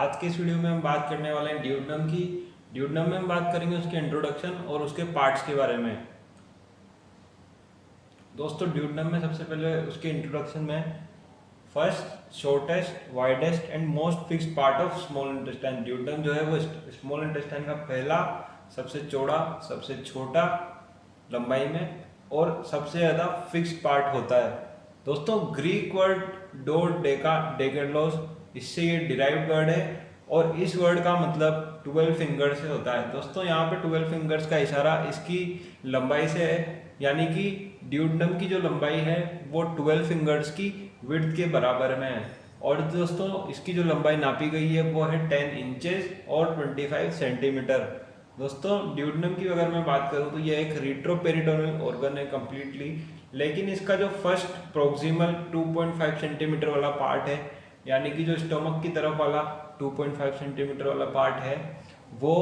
आज के इस वीडियो में हम बात करने वाले हैं ड्यूडनम की। ड्यूडनम में हम बात करेंगे उसके इंट्रोडक्शन और उसके पार्ट्स के बारे में। दोस्तों ड्यूडनम में सबसे पहले उसके इंट्रोडक्शन में first shortest widest and most fixed part of small intestine. Duodenum जो है वो स्मॉल इंटेस्टाइन का पहला, सबसे चौड़ा, सबसे छोटा लंबाई में और सबसे ज़्यादा फिक्स्ड पार्ट होता है। दोस्तों ग्रीक वर्ड डो डेका डेकेडलोस, इससे ये डिराइव्ड वर्ड है और इस वर्ड का मतलब 12 फिंगर से होता है। दोस्तों यहाँ पे 12 फिंगर्स का इशारा इसकी लंबाई से है, यानी कि ड्यूडनम की जो लंबाई है वो 12 फिंगर्स की विड्थ के बराबर में है। और दोस्तों इसकी जो लंबाई नापी गई है वो है 10 इंचेस और 25 सेंटीमीटर। दोस्तों ड्यूडनम की अगर मैं बात करूं तो ये एक रिट्रोपेरिटोनियल ऑर्गन है कम्प्लीटली, लेकिन इसका जो फर्स्ट प्रोक्सिमल 2.5 सेंटीमीटर वाला पार्ट है, यानी कि जो स्टोमक की तरफ वाला 2.5 सेंटीमीटर वाला पार्ट है वो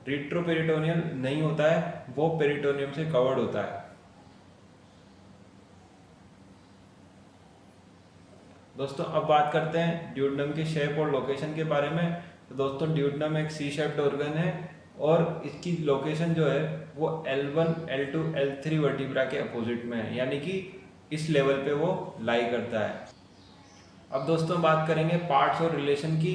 रिट्रोपेरिटोनियल नहीं होता है, वो पेरिटोनियम से कवर्ड होता है। दोस्तों अब बात करते हैं ड्यूडनम के शेप और लोकेशन के बारे में। तो दोस्तों ड्यूडनम एक सी शेप्ड ऑर्गन है और इसकी लोकेशन जो है वो L1, L2, L3 वर्टिब्रा के अपोजिट में है, यानी कि इस लेवल पे वो लाई करता है। अब दोस्तों बात करेंगे पार्ट्स और रिलेशन की।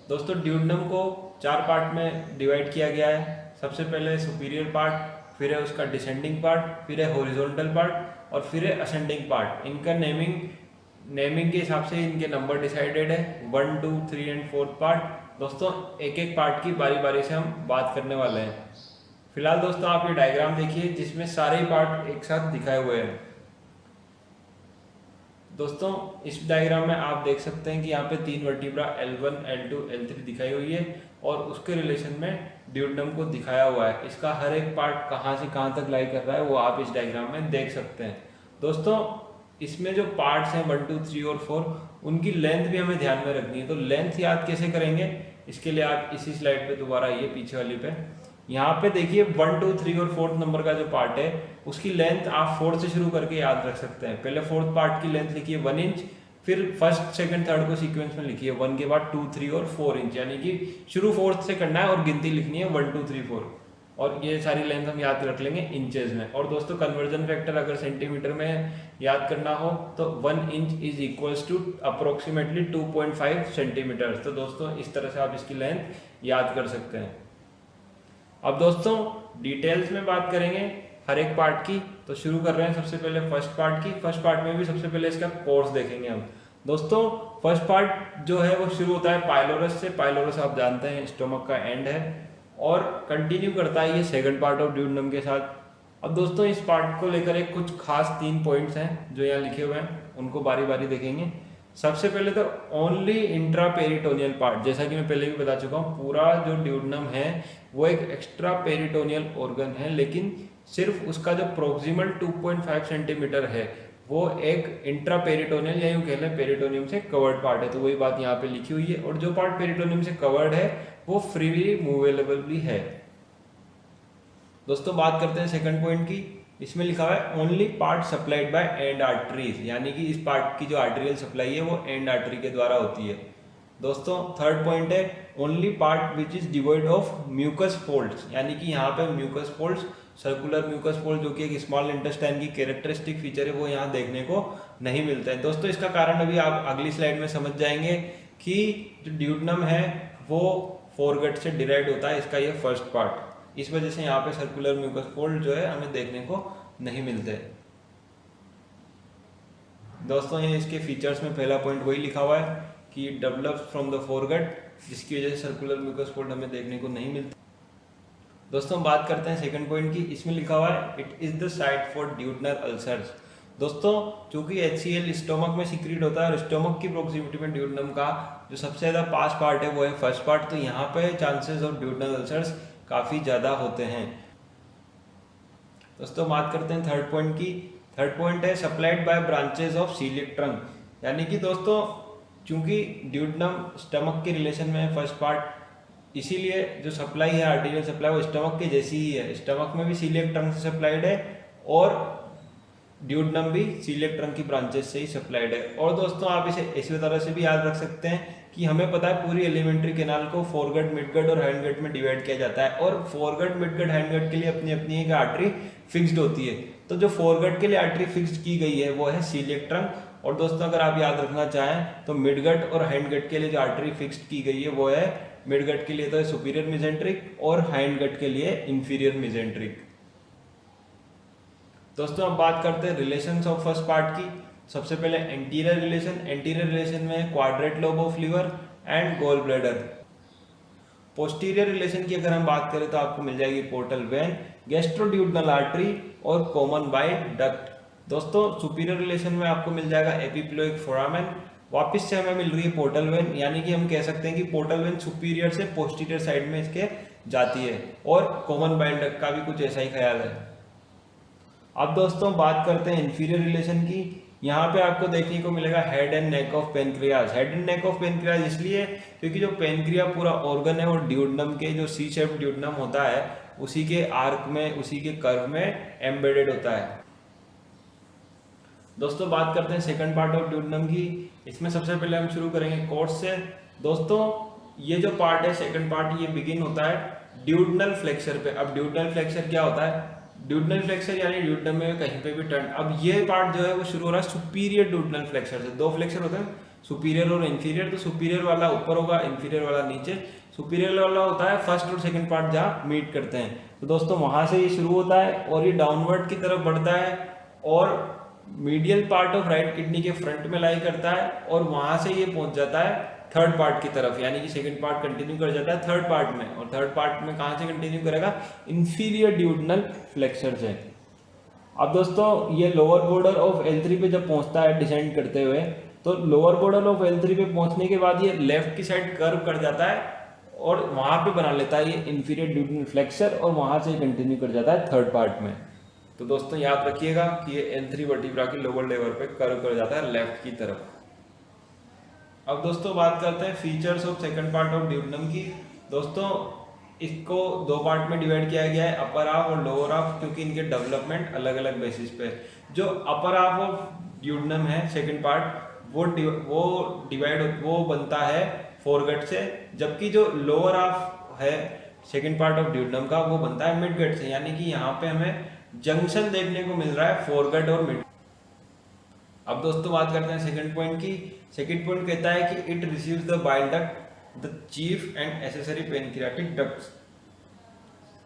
दोस्तों ड्यूडनम को 4 पार्ट में डिवाइड किया गया है। सबसे पहले सुपीरियर पार्ट, फिर है उसका डिसेंडिंग पार्ट, फिर है हॉरिजॉन्टल पार्ट और फिर है असेंडिंग पार्ट। इनका नेमिंग के हिसाब से इनके नंबर डिसाइडेड है, 1, 2, 3 एंड 4 पार्ट। दोस्तों एक एक पार्ट की बारी बारी से हम बात करने वाले हैं। फिलहाल दोस्तों आप ये डायग्राम देखिए जिसमें सारे पार्ट एक साथ दिखाए हुए हैं। दोस्तों इस डायग्राम में आप देख सकते हैं कि यहाँ पे 3 वर्टिब्रा L1, L2, L3 दिखाई हुई है और उसके रिलेशन में ड्यूडनम को दिखाया हुआ है। इसका हर एक पार्ट कहाँ से कहाँ तक लाई कर रहा है वो आप इस डायग्राम में देख सकते हैं। दोस्तों इसमें जो पार्ट्स हैं 1, 2, 3 और 4, उनकी लेंथ भी हमें ध्यान में रखनी है। तो लेंथ याद कैसे करेंगे, इसके लिए आप इसी स्लाइड पे दोबारा आइए, पीछे वाली पे। यहाँ पे देखिए 1, 2, 3 और 4th नंबर का जो पार्ट है उसकी लेंथ आप 4 से शुरू करके याद रख सकते हैं। पहले 4th पार्ट की लेंथ लिखिए 1 इंच, फिर फर्स्ट, सेकंड, थर्ड को सीक्वेंस में लिखिए 1 के बाद 2, 3 और 4 इंच, यानी कि शुरू 4th से करना है और गिनती लिखनी है 1, 2, 3, 4। और ये सारी लेंथ हम याद रख लेंगे इंचेस में। और दोस्तों कन्वर्जन फैक्टर अगर सेंटीमीटर में याद करना हो तो 1 inch is equals to approximately 2.5 centimetre. तो दोस्तों इस तरह से आप इसकी लेंथ याद कर सकते हैं। अब दोस्तों डिटेल्स में बात करेंगे हर एक पार्ट की। तो शुरू कर रहे हैं सबसे पहले फर्स्ट पार्ट की। फर्स्ट पार्ट में भी सबसे पहले इसका कोर्स देखेंगे हम। दोस्तों फर्स्ट पार्ट जो है वो शुरू होता है पाइलोरस से। पाइलोरस आप जानते हैं स्टोमक का एंड है और कंटिन्यू करता है ये सेकंड पार्ट ऑफ ड्यूडनम के साथ। अब दोस्तों इस पार्ट को लेकर एक कुछ खास 3 पॉइंट्स हैं जो यहाँ लिखे हुए हैं, उनको बारी बारी देखेंगे। सबसे पहले तो ओनली इंट्रा पेरिटोनियल पार्ट, जैसा कि मैं पहले भी बता चुका हूँ, पूरा जो ड्यूडनम है वो एक एक्स्ट्रा पेरिटोनियल ऑर्गन है, लेकिन सिर्फ उसका जो प्रोक्सिमल 2.5 सेंटीमीटर है वो एक इंट्रा पेरिटोनियल या यूँ कह लें पेरिटोनियम से कवर्ड पार्ट है। तो वही बात यहाँ पे लिखी हुई है। और जो पार्ट पेरिटोनियम से कवर्ड है वो फ्रीली मूवेबल भी है। दोस्तों बात करते हैं सेकंड पॉइंट की। इसमें लिखा हुआ है only part supplied by and arteries, यानी कि इस पार्ट की जो आर्टेरियल सप्लाई है वो एंड आर्टरी के द्वारा होती है। दोस्तों थर्ड पॉइंट है only part which is devoid of mucus folds, यानी कि यहाँ पे mucus folds, circular mucus fold जो कि एक स्मॉल इंटेस्टाइन की कैरेक्टरिस्टिक फीचर है, वो यहाँ देखने को नहीं मिलता है। दोस्तों इसका कारण अभी आप अगली स्लाइड में समझ जाएंगे कि जो ड्यूडनम है वो फोरगट से डिराइव होता है, इसका ये फर्स्ट पार्ट। इस वजह से यहाँ पे सर्कुलर म्यूकस फोल्ड जो है हमें देखने को नहीं मिलते। दोस्तों ये इसके फीचर्स में पहला पॉइंट वही लिखा हुआ है कि डेवलप्स फ्रॉम द फोरगट, जिसकी वजह से सर्कुलर म्यूकस फोल्ड हमें देखने को नहीं मिलता। दोस्तों बात करते हैं सेकंड पॉइंट की। इसमें लिखा हुआ है it is the site for duodenal ulcers. दोस्तों चूंकि HCl स्टोमक में सीक्रेट होता है और स्टोमक की प्रोक्सिमिटी में ड्यूडनम का जो सबसे ज़्यादा पास पार्ट है वो है फर्स्ट पार्ट, तो यहाँ पे चांसेस ऑफ ड्यूडनल अल्सर्स काफ़ी ज़्यादा होते हैं। दोस्तों बात करते हैं थर्ड पॉइंट की। थर्ड पॉइंट है supplied by branches of coeliac trunk, यानी कि दोस्तों चूंकि ड्यूडनम स्टमक के रिलेशन में है फर्स्ट पार्ट, इसीलिए जो सप्लाई है आर्टेरियल सप्लाई वो स्टमक के जैसी ही है। स्टमक में भी सीलियक ट्रंक से सप्लाइड है और ड्यूडनम भी सीलियक ट्रंक की ब्रांचेस से ही सप्लाइड है। और दोस्तों आप इसे इसी तरह से भी याद रख सकते हैं कि हमें पता है पूरी एलिमेंट्री कैनाल को फोरगट, मिडगट और हैंडगट में डिवाइड किया जाता है, और फोरगट, मिडगट, हैंडगट के लिए अपनी अपनी एक आर्टरी फिक्स्ड होती है। तो जो फोरगट के लिए आर्टरी फिक्स्ड की गई है वो है सीलिएक ट्रंक, और दोस्तों अगर आप याद रखना चाहें तो मिडगट और हैंडगट के लिए जो आर्टरी फिक्स्ड की गई है वो है, मिडगट के लिए तो है सुपीरियर मेजेंट्रिक और हैंडगट के लिए इंफीरियर मेजेंट्रिक। दोस्तों अब बात करते हैं रिलेशंस ऑफ फर्स्ट पार्ट की। सबसे पहले एंटीरियर रिलेशन। एंटीरियर रिलेशन में quadrate lobe of liver and gall bladder. Posterior relation की अगर हम बात करें तो आपको मिल जाएगी पोर्टल वेन, गैस्ट्रोड्यूडनल आर्टरी और कॉमन बाइल डक्ट। दोस्तों सुपीरियर रिलेशन में आपको मिल जाएगा एपिप्लोइक फोरामेन, वापस से हमें मिल रही है पोर्टल वेन, यानी कि हम कह सकते हैं कि पोर्टल वेन सुपीरियर से पोस्टीरियर साइड में इसके जाती है, और कॉमन बाइल डक्ट का भी कुछ ऐसा ही ख्याल है। अब दोस्तों बात करते हैं इंफीरियर रिलेशन की। यहाँ पे आपको देखने को मिलेगा head and neck of pancreas. Head and neck of pancreas इसलिए क्योंकि जो पेनक्रिया पूरा ऑर्गन है वो ड्यूडनम के, जो सी शेप ड्यूडनम होता है उसी के आर्क में, उसी के कर्व में एम्बेडेड होता है। दोस्तों बात करते हैं सेकंड पार्ट ऑफ ड्यूडनम की। इसमें सबसे पहले हम शुरू करेंगे कोर्स से। दोस्तों ये जो पार्ट है सेकंड पार्ट, ये बिगिन होता है ड्यूडनल फ्लेक्सर पे। अब ड्यूडनल फ्लेक्सर क्या होता है? ड्यूडनल फ्लेक्सर यानी ड्यूडनम में कहीं पे भी टर्न। अब ये पार्ट जो है वो शुरू हो रहा है सुपीरियर ड्यूडनल फ्लेक्सर से। दो फ्लेक्सर होते हैं, सुपीरियर और इंफीरियर। तो सुपीरियर वाला ऊपर होगा, इंफीरियर वाला नीचे। सुपीरियर वाला होता है फर्स्ट और सेकंड पार्ट जहाँ मीट करते हैं। तो दोस्तों वहां से ये शुरू होता है और ये डाउनवर्ड की तरफ बढ़ता है और medial part of right kidney के फ्रंट में लाई करता है, और वहां से ये पहुंच जाता है थर्ड पार्ट की तरफ, यानी कि सेकंड पार्ट कंटिन्यू कर जाता है थर्ड पार्ट में। और थर्ड पार्ट में कहां से कंटिन्यू करेगा? इंफीरियर ड्यूडनल फ्लेक्सर से। अब दोस्तों ये लोअर बॉर्डर ऑफ L3 पे जब पहुंचता है डिसेंड करते हुए, तो लोअर बॉर्डर ऑफ L3 पे पहुंचने के बाद ये लेफ्ट की साइड कर्व कर जाता है और वहां पे बना लेता है ये इंफीरियर ड्यूडनल फ्लेक्सर, और वहां से कंटिन्यू कर जाता है थर्ड पार्ट में। तो दोस्तों याद रखिएगा कि ये L3 वर्टिब्रा की लोअर लेवल पे कर्व कर जाता है लेफ्ट की तरफ। अब दोस्तों बात करते हैं features of second part of duodenum की। दोस्तों इसको दो पार्ट में डिवाइड किया गया है, अपर हाफ और लोअर हाफ, क्योंकि इनके डेवलपमेंट अलग अलग बेसिस पे। जो अपर हाफ ऑफ ड्यूडनम है सेकंड पार्ट, वो बनता है फोरगट से, जबकि जो लोअर हाफ है सेकंड पार्ट ऑफ ड्यूडनम का वो बनता है मिडगट से। यानी कि यहाँ पे हमें जंक्शन देखने को मिल रहा है फोरगट और मिड। अब दोस्तों बात करते हैं सेकंड पॉइंट की। सेकंड पॉइंट कहता है कि it receives the bile duct, the cheap and accessory pancreatic ducts.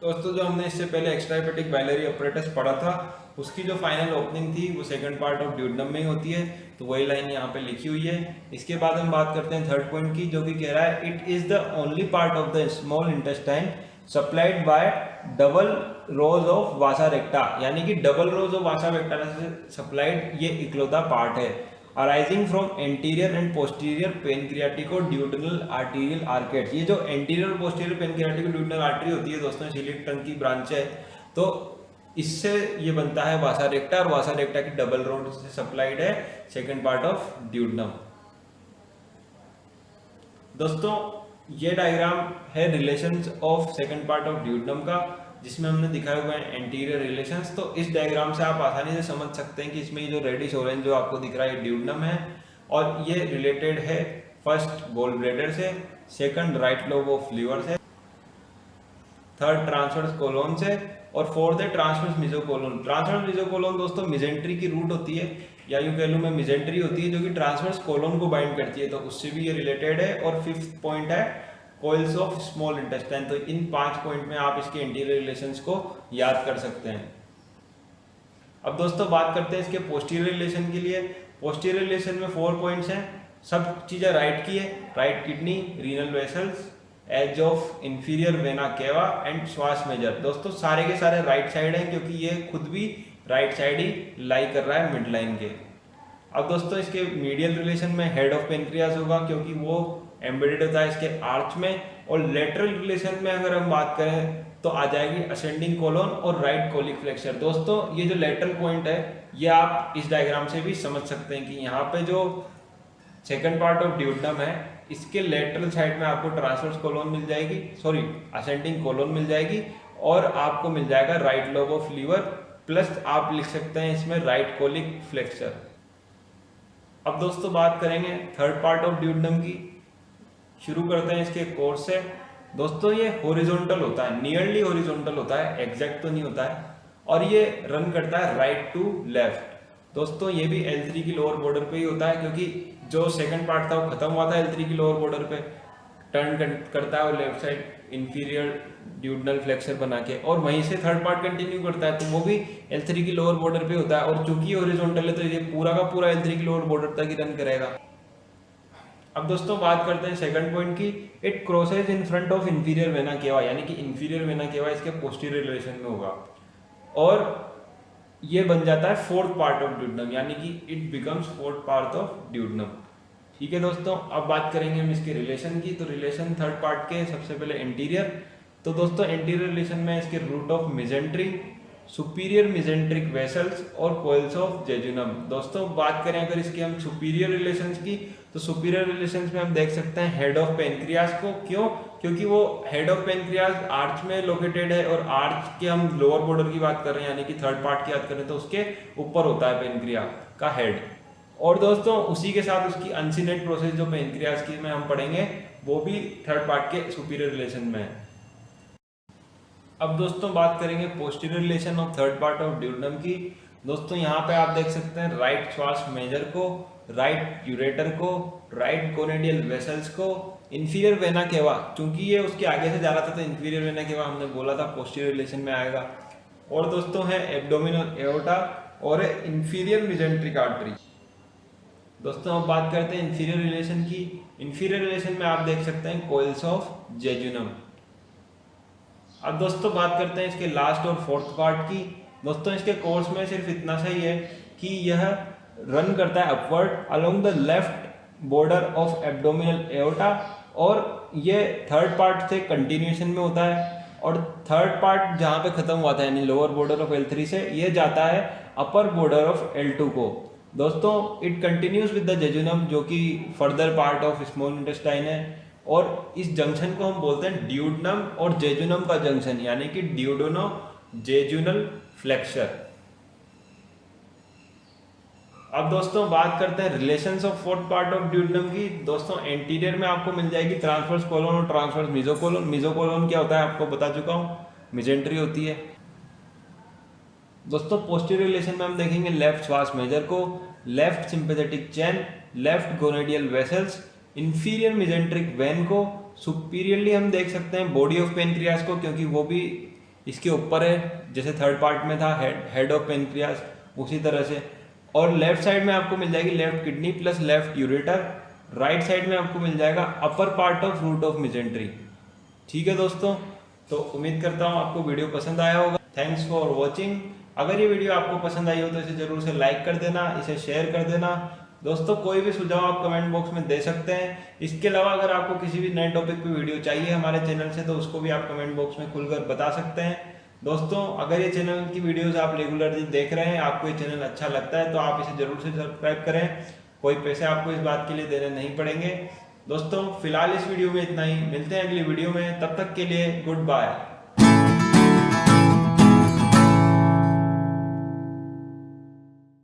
दोस्तों जो हमने इससे पहले एक्स्ट्राहेपेटिक बाइलरी अपरेटस पढ़ा था, उसकी जो फाइनल ओपनिंग थी वो सेकंड पार्ट ऑफ ड्यूडनम में ही होती है, तो वही लाइन यहाँ पे लिखी हुई है। इसके बाद हम बात करते हैं थर्ड पॉइंट की, जो कि कह रहा है it is the only part of the small intestine supplied by double rose of वासा रेक्टा, यानी कि डबल रोज ऑफ वासा रेक्टा से सप्लाइड ये इकलौता पार्ट है, arising from anterior and posterior pancreaticoduodenal arterial arcades. ये जो एंटीरियर और पोस्टीरियर पेनक्रियाटिको ड्यूडनल आर्टरी होती है दोस्तों, सीलिएक ट्रंक की ब्रांच है, तो इससे ये बनता है वासा रेक्टा, और वासा रेक्टा की डबल रोड से सप्लाइड है सेकंड पार्ट ऑफ ड्यूडनम। दोस्तों ये डायग्राम है relations of second part of duodenum का, जिसमें हमने दिखाए हुए हैं एंटीरियर रिलेशंस। तो इस डायग्राम से आप आसानी से समझ सकते हैं कि इसमें जो रेडिश ऑरेंज जो आपको दिख रहा है ड्यूडनम है, और ये रिलेटेड है फर्स्ट गोल ब्लैडर से, second right lobe of liver से, थर्ड ट्रांसवर्स कोलोन से, और फोर्थ है ट्रांसवर्स मेसोकोलोन। ट्रांसवर्स मेसोकोलोन दोस्तों मिजेंट्री की रूट होती है, या यूं कह लूं मैं मिजेंट्री होती है, जो कि ट्रांसवर्स कोलोन को बाइंड करती है, तो उससे भी ये रिलेटेड है। और फिफ्थ पॉइंट है कॉइल्स ऑफ स्मॉल इंटेस्टाइन। तो इन 5 पॉइंट में आप इसके इंटीरियर रिलेशंस को याद कर सकते हैं। अब दोस्तों बात करते हैं इसके पोस्टीरियर रिलेशन के लिए। पोस्टीरियर रिलेशन में 4 पॉइंट्स हैं, सब चीजें राइट की है, right kidney, renal vessels, edge of inferior vena cava and psoas major. दोस्तों सारे के सारे राइट साइड हैं, क्योंकि ये खुद भी राइट साइड ही लाई कर रहा है मिड लाइन के। अब दोस्तों इसके मीडियल रिलेशन में हेड ऑफ पेनक्रियाज होगा, क्योंकि वो एम्बेडेड होता है इसके आर्च में। और लेटरल रिलेशन में अगर हम बात करें तो आ जाएगी असेंडिंग कोलोन और राइट कोलिक फ्लेक्सर। दोस्तों ये जो लेटरल पॉइंट है ये आप इस डायग्राम से भी समझ सकते हैं कि यहाँ पे जो सेकंड पार्ट ऑफ ड्यूडनम है, इसके लेटरल साइड में आपको ट्रांसवर्स कोलोन मिल जाएगी, सॉरी असेंडिंग कोलोन मिल जाएगी, और आपको मिल जाएगा right lobe of liver, plus आप लिख सकते हैं इसमें राइट कोलिक फ्लेक्सर। अब दोस्तों बात करेंगे थर्ड पार्ट ऑफ ड्यूडनम की। शुरू करते हैं इसके कोर्स से। दोस्तों ये हॉरिजॉन्टल होता है, नियरली हॉरिजॉन्टल होता है, एग्जैक्ट तो नहीं होता है, और ये रन करता है राइट टू लेफ्ट। दोस्तों ये भी L3 की लोअर बॉर्डर पे ही होता है, क्योंकि जो सेकंड पार्ट था वो खत्म हुआ था L3 की लोअर बॉर्डर पे। टर्न करता है वो left side inferior duodenal flexor बना के, और वहीं से थर्ड पार्ट कंटिन्यू करता है, तो वो भी L3 की लोअर बॉर्डर पे होता है। और चूंकि हॉरिजॉन्टल है तो ये पूरा का पूरा L3 की लोअर बॉर्डर तक ही रन करेगा। अब दोस्तों बात करते हैं सेकंड पॉइंट की। It crosses in front of inferior vena केवा, यानी कि इंफीरियर वेना केवा इसके पोस्टीरियर रिलेशन में होगा, और ये बन जाता है फोर्थ पार्ट ऑफ ड्यूडनम, यानी कि it becomes fourth part of duodenum. ठीक है दोस्तों, अब बात करेंगे हम इसके रिलेशन की। तो रिलेशन थर्ड पार्ट के सबसे पहले एंटीरियर। तो दोस्तों एंटीरियर रिलेशन में इसके root of mesentery, superior mesenteric vessels और कोइल्स ऑफ जेजुनम। दोस्तों बात करें अगर इसके हम सुपीरियर रिलेशंस की, तो सुपीरियर रिलेशंस में हम देख सकते हैं हेड ऑफ पेनक्रियास को। क्यों? क्योंकि वो हेड ऑफ पेनक्रियास आर्च में लोकेटेड है, और आर्च के हम लोअर बॉर्डर की बात कर रहे हैं, यानी कि थर्ड पार्ट की बात करें तो उसके ऊपर होता है पेनक्रिया का हेड। और दोस्तों उसी के साथ उसकी अनसीनेट प्रोसेस जो पेनक्रियास की में हम पढ़ेंगे, वो भी थर्ड पार्ट के सुपीरियर रिलेशन में है। अब दोस्तों बात करेंगे posterior relation of third part of duodenum की। दोस्तों यहाँ पे आप देख सकते हैं राइट श्वास मेजर को, राइट यूरेटर को, राइट गोनेडियल वेसल्स को, इंफीरियर वेना केवा। चूंकि ये उसके आगे से जा रहा था तो इंफीरियर वेना केवा हमने बोला था पोस्टीरियर रिलेशन में आएगा। और दोस्तों है एब्डोमिनल एओर्टा और इंफीरियर मिजेंट्रिक आर्टरी। दोस्तों अब बात करते हैं इंफीरियर रिलेशन की। इंफीरियर रिलेशन में आप देख सकते हैं कोइल्स ऑफ जेजुनम। अब दोस्तों बात करते हैं इसके लास्ट और फोर्थ पार्ट की। दोस्तों इसके कोर्स में सिर्फ इतना सा ही है कि यह रन करता है upward along the left border of abdominal aorta, और ये थर्ड पार्ट से कंटिन्यूएशन में होता है। और थर्ड पार्ट जहाँ पे खत्म हुआ था यानी लोअर बॉर्डर ऑफ L3 से, ये जाता है अपर बॉर्डर ऑफ L2 को। दोस्तों it continues with the jejunum, जो कि further part of small intestine है, और इस जंक्शन को हम बोलते हैं ड्यूडनम और जेजुनम का जंक्शन, यानी कि ड्यूडोनो जेजुनल फ्लेक्सर। अब दोस्तों बात करते हैं relations of fourth part of duodenum की। दोस्तों एंटीरियर में आपको मिल जाएगी ट्रांसवर्स कोलोन और ट्रांसवर्स मिजोकोलोन। मिजोकोलोन क्या होता है आपको बता चुका हूँ, मिजेंट्री होती है। दोस्तों पोस्टीरियर रिलेशन में हम देखेंगे लेफ्ट श्वास मेजर को, left sympathetic chain, left gonadal vessels, inferior mesenteric vein को। सुपीरियरली हम देख सकते हैं बॉडी ऑफ पेनक्रियास को, क्योंकि वो भी इसके ऊपर है, जैसे थर्ड पार्ट में था हेड ऑफ पेनक्रियास, उसी तरह से। और लेफ्ट साइड में आपको मिल जाएगी left kidney plus left ureter. Right side में आपको मिल जाएगा upper part of root of mesentery. ठीक है दोस्तों, तो उम्मीद करता हूँ आपको वीडियो पसंद आया होगा। Thanks for watching. अगर ये वीडियो आपको पसंद आई हो तो इसे जरूर से लाइक कर देना, इसे शेयर कर देना। दोस्तों कोई भी सुझाव आप कमेंट बॉक्स में दे सकते हैं। इसके अलावा अगर आपको किसी भी नए टॉपिक पे वीडियो चाहिए हमारे चैनल से, तो उसको भी आप कमेंट बॉक्स में खुलकर बता सकते हैं। दोस्तों अगर ये चैनल की वीडियोस आप रेगुलरली देख रहे हैं, आपको ये चैनल अच्छा लगता है, तो आप इसे जरूर से सब्सक्राइब करें। कोई पैसे आपको इस बात के लिए देने नहीं पड़ेंगे। दोस्तों फिलहाल इस वीडियो में इतना ही, मिलते हैं अगली वीडियो में, तब तक के लिए गुड बाय।